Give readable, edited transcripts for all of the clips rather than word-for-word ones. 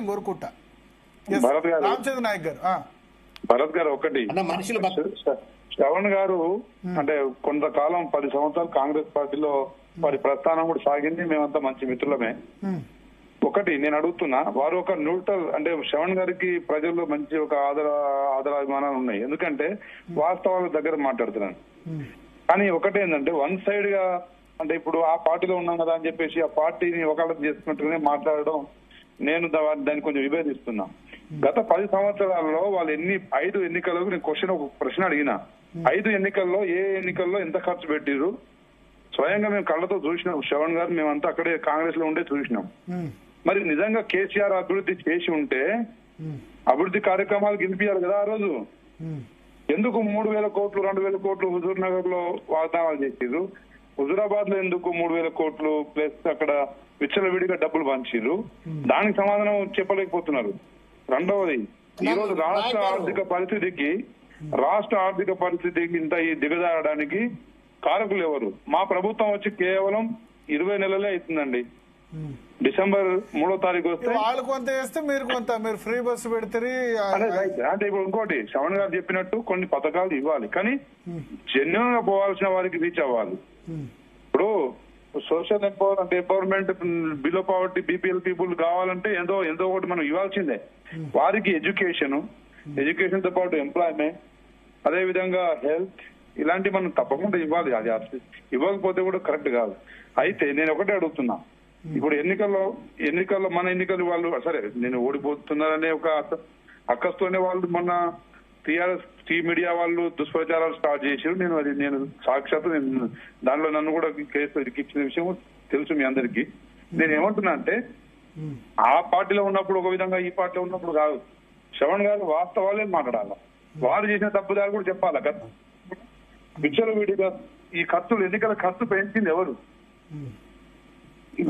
కోరుకుంటా. భరత్ గారు, రామచంద్ర నాయక్ గారు, భరత్ గారు ఒకటి శ్రవణ్ గారు అంటే కొంతకాలం 10 సంవత్సరాలు కాంగ్రెస్ పార్టీలో వారి ప్రస్థానం కూడా సాగింది. మేమంతా మంచి మిత్రులమే. ఒకటి నేను అడుగుతున్నా, వారు ఒక న్యూట్రల్ అంటే శ్రవణ్ గారికి ప్రజల్లో మంచి ఒక ఆదరాభిమానాలు ఉన్నాయి. ఎందుకంటే వాస్తవాల దగ్గర మాట్లాడుతున్నాను. కానీ ఒకటేంటంటే వన్ సైడ్ గా అంటే ఇప్పుడు ఆ పార్టీలో ఉన్నాం కదా అని చెప్పేసి ఆ పార్టీని ఒకళ్ళకి చేసుకున్నట్టుగానే మాట్లాడడం నేను దాన్ని కొంచెం విభేదిస్తున్నా. గత 10 సంవత్సరాల్లో వాళ్ళు 5 ఎన్నికలకు నేను ఒక ప్రశ్న అడిగిన. 5 ఎన్నికల్లో ఏ ఎన్నికల్లో ఎంత ఖర్చు పెట్టిరు స్వయంగా మేము కళ్ళతో చూసినాం. శ్రవణ్ గారు మేమంతా అక్కడే కాంగ్రెస్ లో ఉండే చూసినాం. మరి నిజంగా కేసీఆర్ అభివృద్ధి చేసి ఉంటే అభివృద్ధి కార్యక్రమాలు గెలిపియాలి కదా ఆ రోజు. ఎందుకు 3,000 కోట్లు 2,000 కోట్లు హుజూర్ నగర్ లో వాగ్దానాలు చేసిరు? హుజూరాబాద్ లో ఎందుకు 3,000 కోట్లు ప్లస్ అక్కడ విచ్చలవిడిగా డబ్బులు పంచిరు? దానికి సమాధానం చెప్పలేకపోతున్నారు. రెండవది, ఈ రోజు రాష్ట్ర ఆర్థిక పరిస్థితికి ఇంత ఈ దిగజారడానికి కారకులు ఎవరు? మా ప్రభుత్వం వచ్చి కేవలం 20 నెలలే అవుతుందండి. డిసెంబర్ 3వ తారీఖు వస్తే వాళ్ళు కొంత వేస్తే మీరు కొంత మీరు ఫ్రీ బస్సు పెడితే అంటే ఇప్పుడు ఇంకోటి శ్రవణ్ గారు చెప్పినట్టు కొన్ని పథకాలు ఇవ్వాలి, కానీ జెన్యున్ గా పోవాల్సిన వారికి రీచ్ అవ్వాలి. ఇప్పుడు social empowerment below poverty BPL people కావాలంటే ఎంతో ఒకటి మనం ఇవ్వాల్సిందే. వారికి ఎడ్యుకేషన్ తో పాటు ఎంప్లాయ్మెంట్, అదే విధంగా హెల్త్, ఇలాంటివి మనం తప్పకుండా ఇవ్వాలి. అది ఇవ్వకపోతే కూడా కరెక్ట్ కాదు. అయితే నేను ఒకటే అడుగుతున్నా, ఇప్పుడు ఎన్నికల్లో మన ఎన్నికలు వాళ్ళు సరే నేను ఓడిపోతున్నారనే ఒక అక్కస్తోనే వాళ్ళు మొన్న టీఆర్ఎస్ మీడియా వాళ్ళు దుష్ప్రచారాలు స్టార్ట్ చేశారు. నేను సాక్షాత్ దానిలో నన్ను కూడా కేసు ఇచ్చిన విషయం తెలుసు మీ అందరికీ. నేను ఏమంటున్నా అంటే ఆ పార్టీలో ఉన్నప్పుడు ఒక విధంగా ఈ పార్టీలో ఉన్నప్పుడు కాదు. శ్రవణ్ గారు వాస్తవాలే మాట్లాడాల, వారు చేసిన తప్పుదారు కూడా చెప్పాలా కదా. విచ్చలవిడిగా ఈ ఖర్చులు ఎన్నికల ఖర్చు పెంచింది ఎవరు?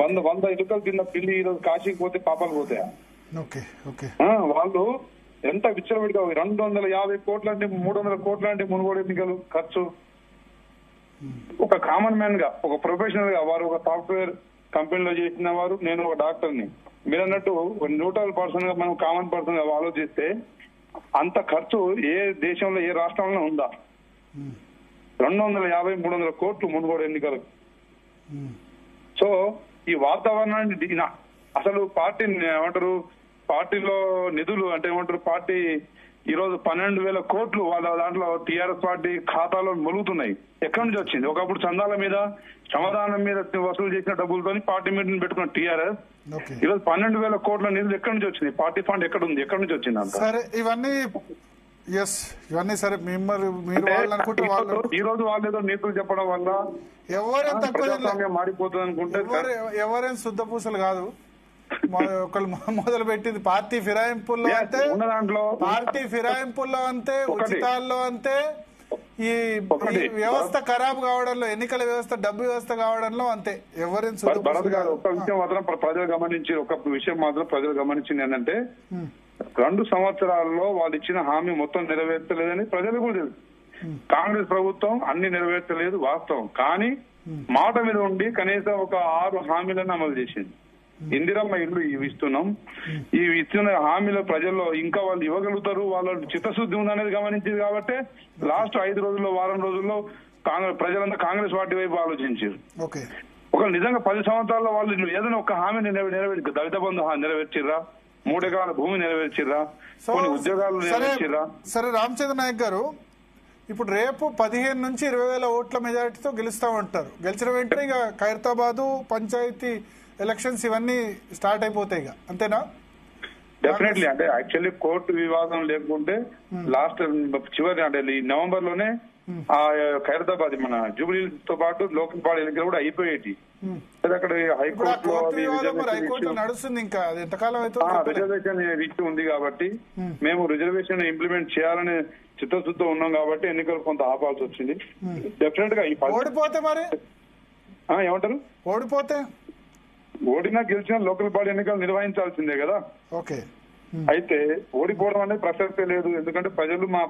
100 ఎన్నికలు తిన్న పిల్లి ఈరోజు కాశీకి పోతే పాపాలు పోతాయా? వాళ్ళు ఎంత విచ్చలవిడిగా 250 కోట్ల అంటే 300 కోట్ల అంటే మునుగోడు ఎన్నికలు ఖర్చు. ఒక కామన్ మ్యాన్ గా, ఒక ప్రొఫెషనల్ గా, వారు ఒక సాఫ్ట్వేర్ కంపెనీలో చేసిన వారు, నేను ఒక డాక్టర్ని, మీరు అన్నట్టు ఒక న్యూట్రల్ పర్సన్ గా మనం కామన్ పర్సన్ గా ఆలోచిస్తే అంత ఖర్చు ఏ దేశంలో ఏ రాష్ట్రంలో ఉందా? 250-300 కోట్లు మునుగోడు ఎన్నికలు. సో ఈ వాతావరణాన్ని అసలు పార్టీని ఏమంటారు, పార్టీలో నిధులు అంటే ఏమంటారు, పార్టీ ఈ రోజు 12,000 కోట్లు వాళ్ళ దాంట్లో టీఆర్ఎస్ పార్టీ ఖాతాలో మొలుగుతున్నాయి. ఎక్కడి నుంచి వచ్చింది? ఒకప్పుడు చందాల మీద శ్రమదానం మీద వసూలు చేసిన డబ్బులతో పార్టీ మీటింగ్ పెట్టుకున్న టీఆర్ఎస్ ఈరోజు 12,000 కోట్ల నిధులు ఎక్కడి నుంచి వచ్చింది? పార్టీ ఫండ్ ఎక్కడ ఉంది? ఎక్కడి నుంచి వచ్చింది అంత? సరే ఇవన్నీ సరే ఈ రోజు వాళ్ళు ఏదో నీతులు చెప్పడం వల్ల ఎవరేం మారిపోతుంది అనుకుంటే ఎవరేం శుద్ధ పూసలు కాదు. ఒకళ్ళు మొదలు పెట్టింది పార్టీ ఫిరాయింపుల్లో అంతే, ఉచితాల్లో అంతే, ఈ వ్యవస్థ ఖరాబ్ కావడంలో, ఎన్నికల వ్యవస్థ డబ్బు వ్యవస్థ కావడంలో అంతే. ఎవరేం భరత్ గారు ఒక విషయం మాత్రం ప్రజలు గమనించింది ఏంటంటే 2 సంవత్సరాల్లో వాళ్ళు ఇచ్చిన హామీ మొత్తం నెరవేర్చలేదని ప్రజలు కూడా తెలుసు. కాంగ్రెస్ ప్రభుత్వం అన్ని నెరవేర్చలేదు వాస్తవం, కానీ మాట మీద ఉండి కనీసం ఒక 6 హామీలను అమలు చేసింది. ఇందిరమ్మ ఇల్లు ఇస్తున్నాం, ఈ ఇస్తున్న హామీల ప్రజల్లో ఇంకా వాళ్ళు ఇవ్వగలుగుతారు, వాళ్ళ చిత్తశుద్ధి ఉందనేది గమనించింది. కాబట్టి లాస్ట్ 5 రోజుల్లో వారం రోజుల్లో ప్రజలంతా కాంగ్రెస్ పార్టీ వైపు ఆలోచించారు. ఒకళ్ళు నిజంగా 10 సంవత్సరాల్లో వాళ్ళు ఏదైనా ఒక హామీని నెరవేర్చి, దళిత బంధు నెరవేర్చిర్రా, 3 ఎకరాల భూమి నెరవేర్చిర్రా, కొన్ని ఉద్యోగాలు నెరవేర్చిర్రా? సరే రామచంద్ర నాయక్ గారు, ఇప్పుడు రేపు 15 నుంచి 20,000 ఓట్ల మెజారిటీతో గెలుస్తామంటారు. గెలిచిన వెంటనే ఇక ఖైరతాబాదు పంచాయతీ ఎలక్షన్స్ ఇవన్నీ స్టార్ట్ అయిపోతాయి, అంతేనా? డెఫినెట్లీ. అంటే యాక్చువల్లీ కోర్టు వివాదం లేకుంటే లాస్ట్ చివరి అంటే ఈ నవంబర్ లోనే ఆ ఖైరతాబాద్ మన జూబ్లీ తో పాటు లోకల్ బాడీ ఎన్నికలు కూడా అయిపోయేటి. అక్కడ హైకోర్టు నడుస్తుంది, ఇంకా ఎంతకాలం అయితే రిజర్వేషన్ ఇష్యూ ఉంది కాబట్టి మేము రిజర్వేషన్ ఇంప్లిమెంట్ చేయాలని చిత్తశుద్ధి ఉన్నాం కాబట్టి ఎన్నికలు కొంత ఆపాల్సి వచ్చింది. డెఫినెట్ గా ఓడిపోతే మరి ఏమంటారు? ఓడినా గెలిచినా లోకల్ బాడీ ఎన్నికలు నిర్వహించాల్సిందే కదా. అయితే ఓడిపోవడం అనేది ప్రసక్తే లేదు. ఎందుకంటే ప్రజలు మా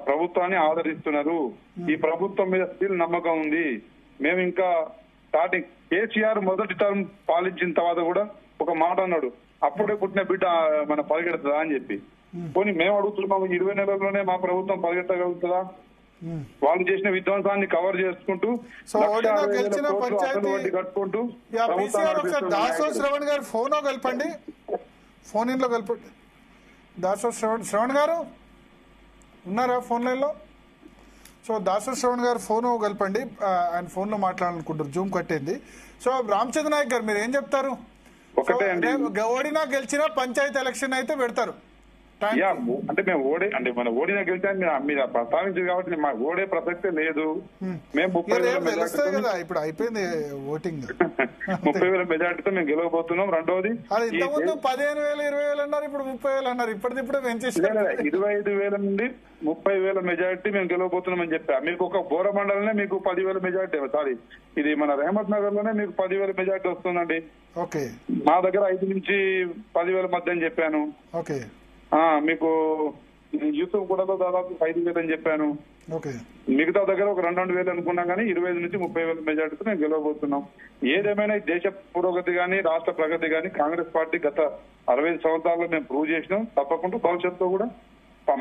ప్రభుత్వాన్ని ఆదరిస్తున్నారు. ఈ ప్రభుత్వం మీద స్టిల్ నమ్మకం ఉంది. మేము ఇంకా స్టార్టింగ్ కేసీఆర్ మొదటి టర్మ్ పాలించిన తర్వాత కూడా ఒక మాట అన్నాడు, అప్పుడే పుట్టిన బిడ్డ మన పరిగెడుతుందా అని చెప్పి. పోనీ మేము అడుగుతున్నాము 20 నెలల్లోనే మా ప్రభుత్వం పరిగెత్తగలుగుతుందా? వాళ్ళు చేసిన విధ్వంసాన్ని కవర్ చేసుకుంటూ కట్టుకుంటూ దాసో శ్రవణ్ గారు ఫోన్ కలపండి, ఫోన్ ఇన్ లో కలపండి. దాసో శ్రవణ్ గారు ఉన్నారా ఫోన్ లైన్ లో? సో దాసో శ్రవణ్ గారు ఫోన్ కలపండి, ఆయన ఫోన్ లో మాట్లాడాలనుకుంటారు, జూమ్ కట్టేది. సో రామచంద్ర నాయక్ గారు మీరు ఏం చెప్తారు? ఓడినా గెలిచినా పంచాయతీ ఎలక్షన్ అయితే పెడతారు. అంటే మేము మన ఓడినా గెలిచాను మీరు ప్రస్తావించారు కాబట్టి మా ఓడే ప్రసక్తే లేదు. మేము 30,000 ఇప్పుడు అయిపోయింది ఓటింగ్. 30,000 మెజార్టీతో మేము గెలవబోతున్నాం. రెండోది ఇంతకుముందు 15,000 20,000 అన్నారు, ఇప్పుడు 30,000 అన్నారు. ఇప్పటికిప్పుడు పెంచేసి 25,000 నుండి 30,000 మెజార్టీ మేము గెలవబోతున్నాం అని చెప్పా. మీకు ఒక బోర మండలనే మీకు 10,000 మెజార్టీ, సారీ ఇది మన రెహమత్ నగర్ లోనే మీకు 10,000 మెజార్టీ వస్తుందండి. ఓకే, మా దగ్గర 5 నుంచి 10,000 మధ్య అని చెప్పాను. ఓకే, మీకు యూసుఫ్ కూడా దాదాపు 5,000 అని చెప్పాను. మిగతా దగ్గర ఒక 2,000 అనుకున్నాం కానీ 25 నుంచి 30,000 మెజార్టీతో మేము గెలవబోతున్నాం. ఏదేమైనా దేశ పురోగతి గానీ రాష్ట్ర ప్రగతి గానీ కాంగ్రెస్ పార్టీ గత 65 సంవత్సరాల్లో మేము ప్రూవ్ చేసినాం. తప్పకుండా భవిష్యత్తులో కూడా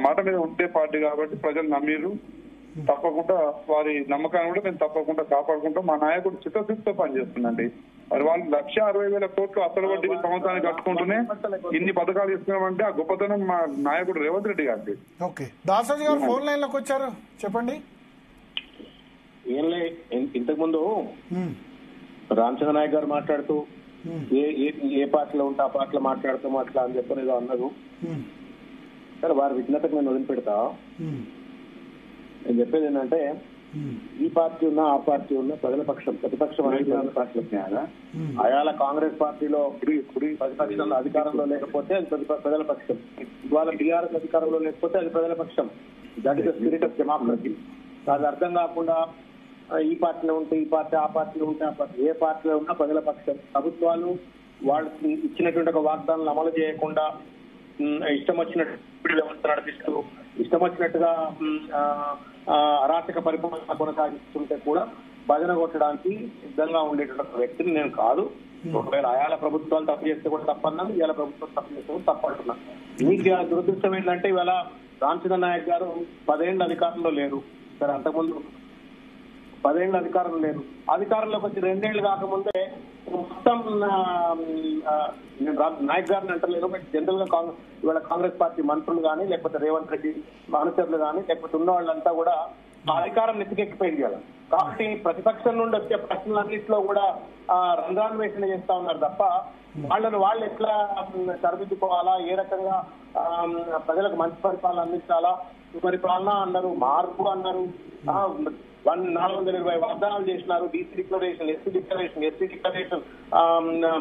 మాట మీద ఉండే పార్టీ కాబట్టి ప్రజలు నమ్మిరు. తప్పకుండా వారి నమ్మకాన్ని కూడా మేము తప్పకుండా కాపాడుకుంటాం. మా నాయకుడు చిత్తశుద్ధితో పనిచేస్తుందండి. మరి వాళ్ళు 1,60,000 కోట్లు అసలు వడ్డీకి సంవత్సరానికి కట్టుకుంటూనే ఇన్ని పథకాలు ఇస్తున్నామంటే ఆ గొప్పతనం మా నాయకుడు రేవంత్ రెడ్డి గారి. ఓకే, దాసోజీ గారు ఫోన్ లైన్ లోకి వచ్చారు, చెప్పండి. ఇంతకు ముందు రామచంద్ర నాయక్ గారు మాట్లాడుతూ ఏ పార్టీలో ఉంటే ఆ పార్టీలో మాట్లాడుతాం అట్లా అని చెప్పని ఏదో అన్నారు. సరే, వారి విఘ్నతకు నేను వదిలిపెడతా. నేను చెప్పేది ఏంటంటే ఈ పార్టీ ఉన్నా ఆ పార్టీ ఉన్నా ప్రజల పక్షం, ప్రతిపక్షం అనేది పార్టీలు. అయాల కాంగ్రెస్ పార్టీలో ప్రతిపక్షంలో అధికారంలో లేకపోతే అది ప్రజల పక్షం. ఇవాళ టీఆర్ఎస్ అధికారంలో లేకపోతే అది ప్రజల పక్షం. That is the spirit of democracy. అది అర్థం కాకుండా ఈ పార్టీలో ఉంటే ఈ పార్టీ, ఆ పార్టీలో ఉంటే ఆ పార్టీ, ఏ పార్టీలో ఉన్నా ప్రజల పక్షం. ప్రభుత్వాలు వాళ్ళకి ఇచ్చినటువంటి ఒక వాగ్దానాలు అమలు చేయకుండా ఇష్టం వచ్చినట్టు వ్యవస్థ నడిపిస్తూ ఇష్టం వచ్చినట్టుగా అరాచక పరిపాలన కొనసాగిస్తుంటే కూడా భజన కొట్టడానికి సిద్ధంగా ఉండేటువంటి వ్యక్తిని నేను కాదు. ఒకవేళ అయాల ప్రభుత్వాలు తప్పు చేస్తే కూడా తప్పన్నాను, ఇవాళ ప్రభుత్వం తప్పు చేస్తే కూడా తప్పంటున్నాను. మీకు దురదృష్టం ఏంటంటే ఇవాళ రామచంద్ర నాయక్ గారు 10 ఏళ్ళు అధికారంలో లేరు. సరే, అంతకుముందు 10 ఏళ్ళు అధికారంలో లేరు. అధికారంలోకి వచ్చి 2 ఏళ్ళు కాకముందే మొత్తం నాయక్ గారిని అంటలేరు, బట్ జనరల్ గా ఇవాళ కాంగ్రెస్ పార్టీ మంత్రులు కానీ లేకపోతే రేవంత్ రెడ్డి అనుచరులు కానీ లేకపోతే ఉన్న వాళ్ళంతా కూడా అధికారం నెత్తికెక్కిపోయింది కదా. కాబట్టి ప్రతిపక్షం నుండి వచ్చే ప్రశ్నలన్నింటిలో కూడా రంధ్రాన్వేషణ చేస్తా ఉన్నారు తప్ప వాళ్ళు ఎట్లా సరిదిద్దుకోవాలా, ఏ రకంగా ప్రజలకు మంచి పరిపాలన అందించాలా, సుపరిపాలన అన్నారు, మార్పు అన్నారు, 420 వాగ్దానాలు చేసినారు. BC declaration, SC declaration, SC declaration,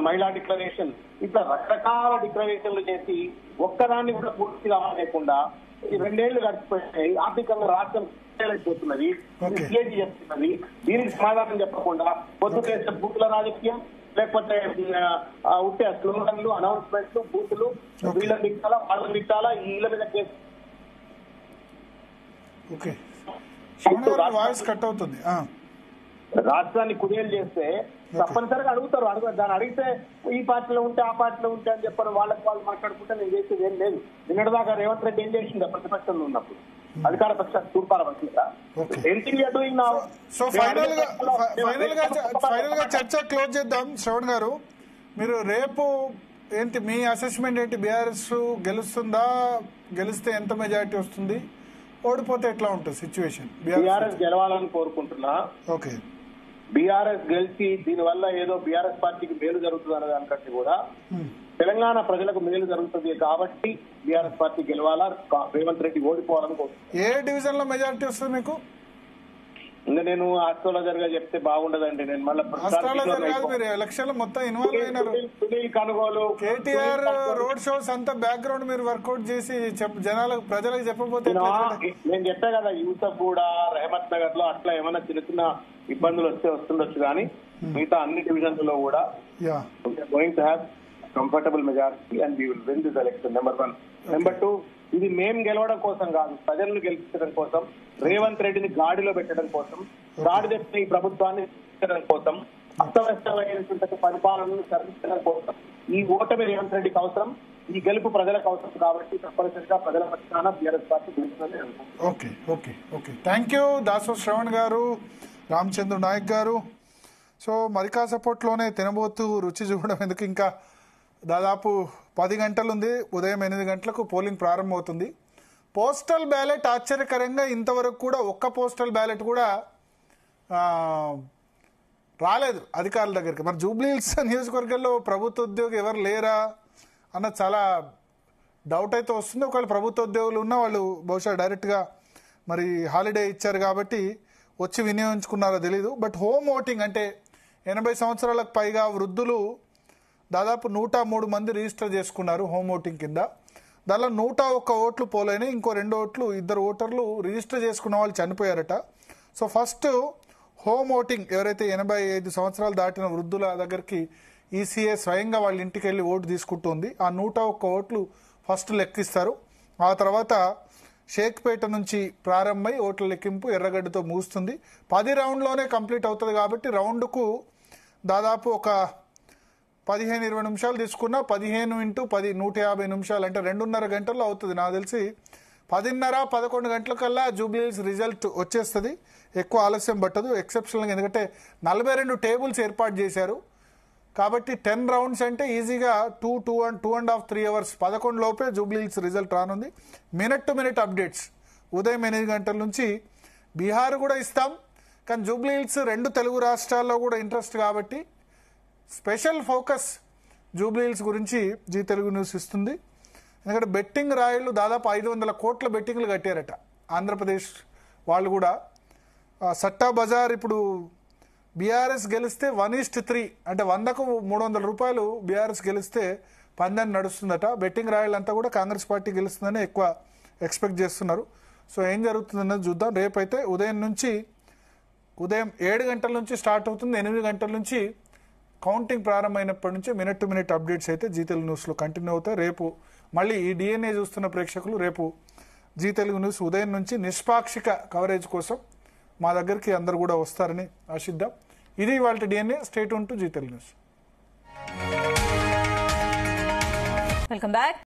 మహిళా డిక్లరేషన్, ఇట్లా రకరకాల డిక్లరేషన్లు చేసి ఒక్కదాన్ని కూడా పూర్తిగా లేకుండా 2 ఏళ్లు గడిచిపోయాయి. ఆర్థికంగా రాష్ట్రం అయిపోతున్నది, చెప్తున్నది. దీనికి సమాధానం చెప్పకుండా పొద్దు చేసే బూతుల రాజకీయం, లేకపోతే ఉంటే స్లోగన్లు, అనౌన్స్మెంట్లు, బూతులు, వీళ్ళని తిట్టాలా వాళ్ళని తిట్టాలా, వీళ్ళ మీద కేసు. రాష్ట్రాన్ని కుదేలు చేస్తే తప్పనిసరిగా అడుగుతారు. దాన్ని అడిగితే ఈ పార్టీలో ఉంటే ఆ పార్టీలో ఉంటే అని చెప్పారు. వాళ్ళకి వాళ్ళు మాట్లాడుకుంటే నేను చేసేది ఏం లేదు. నిన్నటిదాకా రేవంత్ రెడ్డి ఏం చేసిందా ప్రతిపక్షంలో ఉన్నప్పుడు? అధికార పక్షాన్ని తూర్పార వచ్చిందా? సో ఫైనల్ గా చర్చ క్లోజ్ చేద్దాం. శ్రవణ్ గారు, మీరు రేపు ఏంటి మీ అసెస్మెంట్ ఏంటి? బీఆర్ఎస్ గెలుస్తుందా? గెలిస్తే ఎంత మెజారిటీ వస్తుంది? ఓడిపోతే ఎట్లా ఉంటుంది సిచ్యువేషన్? బీఆర్ఎస్ గెలవాలని కోరుకుంటున్నా. ఓకే, బీఆర్ఎస్ గెలిచి దీనివల్ల ఏదో బీఆర్ఎస్ పార్టీకి మేలు జరుగుతుంది అనే దానికంటే కూడా తెలంగాణ ప్రజలకు మేలు జరుగుతుంది కాబట్టి బీఆర్ఎస్ పార్టీ గెలవాలా, రేవంత్ రెడ్డి ఓడిపోవాలని కోరుకుంటున్నా. ఏ డివిజన్ లో మెజారిటీ వస్తుంది మీకు? ఇంకా నేను ఆస్ట్రాలజర్ గా చెప్తే బాగుండదండి. నేను మళ్ళీ ఎలక్షన్ మొత్తం ఇన్వాల్వ్ అయినారు. కొనుగోలు, కేటీఆర్ రోడ్ షోస్ అంతా బ్యాక్గ్రౌండ్ మీరు వర్కౌట్ చేసి జనాలకు ప్రజలకు చెప్పబోతే నేను చెప్పా కదా, యూసఫ్ కూడా రెహమత్ నగర్ లో అట్లా ఏమైనా చిన్న చిన్న ఇబ్బందులు వస్తుండొచ్చు కానీ మిగతా అన్ని డివిజన్స్ లో కూడా going to have comfortable majority and we will win this election. Number 1. Number 2, ఇది మేం గెలవడం కోసం కాదు, ప్రజలను గెలిపించడం కోసం, రేవంత్ రెడ్డిని గాడిలో పెట్టడం కోసం, గాడి తెచ్చిన ఈ ప్రభుత్వాన్ని పెట్టడం కోసం అస్తవ్యస్తమైనటువంటి పరిపాలనను సరిదిద్దడం ఈ ఓటమి రేవంత్ రెడ్డికి అవసరం, ఈ గెలుపు ప్రజలకు అవసరం. కాబట్టి తప్పనిసరిగా ప్రజల పక్షాన బీఆర్ఎస్ పార్టీ గెలుస్తుందని అనుకుంటున్నాను. Okay okay okay thank you దాసో శ్రవణ్ గారు, రామచంద్ర నాయక్ గారు. సో మరి కాసేపట్లోనే తినబోతూ రుచి చూడడం ఎందుకు, ఇంకా దాదాపు 10 గంటలు ఉంది. ఉదయం 8 గంటలకు పోలింగ్ ప్రారంభమవుతుంది. పోస్టల్ బ్యాలెట్ ఆశ్చర్యకరంగా ఇంతవరకు కూడా ఒక్క పోస్టల్ బ్యాలెట్ కూడా రాలేదు అధికారుల దగ్గరికి. మరి జూబ్లీహిల్స్ నియోజకవర్గంలో ప్రభుత్వ ఉద్యోగి ఎవరు లేరా అన్న చాలా డౌట్ అయితే వస్తుంది. ఒకవేళ ప్రభుత్వ ఉద్యోగులు ఉన్న వాళ్ళు బహుశా డైరెక్ట్గా మరి హాలిడే ఇచ్చారు కాబట్టి వచ్చి వినియోగించుకున్నారో తెలీదు. బట్ హోమ్ ఓటింగ్ అంటే 80 సంవత్సరాలకు పైగా వృద్ధులు దాదాపు 103 మంది రిజిస్టర్ చేసుకున్నారు హోమ్ ఓటింగ్ కింద. దానిలో 101 ఓట్లు పోలైనాయి. ఇంకో 2 ఓట్లు 2 ఓటర్లు రిజిస్టర్ చేసుకున్న వాళ్ళు చనిపోయారట. సో ఫస్ట్ హోమ్ ఓటింగ్ ఎవరైతే 85 సంవత్సరాలు దాటిన వృద్ధుల దగ్గరికి ఈసీఏ స్వయంగా వాళ్ళ ఇంటికి వెళ్ళి ఓటు తీసుకుంటుంది. ఆ 101 ఓట్లు ఫస్ట్ లెక్కిస్తారు. ఆ తర్వాత షేక్పేట నుంచి ప్రారంభమై ఓట్ల లెక్కింపు ఎర్రగడ్డతో ముగుస్తుంది. 10 రౌండ్లోనే కంప్లీట్ అవుతుంది కాబట్టి రౌండ్కు దాదాపు ఒక 15-20 నిమిషాలు తీసుకున్నా 15 × 10 150 నిమిషాలు అంటే 2.5 గంటల్లో అవుతుంది. నాకు తెలిసి 10:30-11 గంటలకల్లా జూబ్లీహిల్స్ రిజల్ట్ వచ్చేస్తుంది. ఎక్కువ ఆలస్యం పట్టదు ఎక్సెప్షనల్గా, ఎందుకంటే 42 టేబుల్స్ ఏర్పాటు చేశారు కాబట్టి 10 రౌండ్స్ అంటే ఈజీగా 2.5-3 అవర్స్ 11 లోపే జూబ్లీహిల్స్ రిజల్ట్ రానుంది. మినిట్ టు మినిట్ అప్డేట్స్ ఉదయం 8 గంటల నుంచి. బీహార్ కూడా ఇస్తాం, కానీ జూబ్లీహిల్స్ 2 తెలుగు రాష్ట్రాల్లో కూడా ఇంట్రెస్ట్ కాబట్టి స్పెషల్ ఫోకస్ జూబ్లీహిల్స్ గురించి జీ తెలుగు న్యూస్ ఇస్తుంది. ఎందుకంటే బెట్టింగ్ రాయళ్ళు దాదాపు 500 కోట్ల బెట్టింగ్లు కట్టారట ఆంధ్రప్రదేశ్ వాళ్ళు కూడా. సట్టా బజార్ ఇప్పుడు బీఆర్ఎస్ గెలిస్తే 1:3 అంటే 100కు 300 రూపాయలు బీఆర్ఎస్ గెలిస్తే పందెం నడుస్తుందట. బెట్టింగ్ రాయలంతా కూడా కాంగ్రెస్ పార్టీ గెలుస్తుందని ఎక్కువ ఎక్స్పెక్ట్ చేస్తున్నారు. సో ఏం జరుగుతుందన్నది చూద్దాం. రేపైతే ఉదయం 7 గంటల నుంచి స్టార్ట్ అవుతుంది. 8 గంటల నుంచి కౌంటింగ్ ప్రారంభమైనప్పటి నుంచి మినిట్ టు మినిట్ అప్డేట్స్ అయితే జీ తెలుగు న్యూస్లో కంటిన్యూ అవుతాయి. రేపు మళ్ళీ ఈ డిఎన్ఏ చూస్తున్న ప్రేక్షకులు రేపు జీ తెలుగు న్యూస్ ఉదయం నుంచి నిష్పాక్షిక కవరేజ్ కోసం మా దగ్గరికి అందరు కూడా వస్తారని ఆశిద్దాం. ఇది ఇవాళ DNA. Stay tune to Zee Telugu news. Welcome back.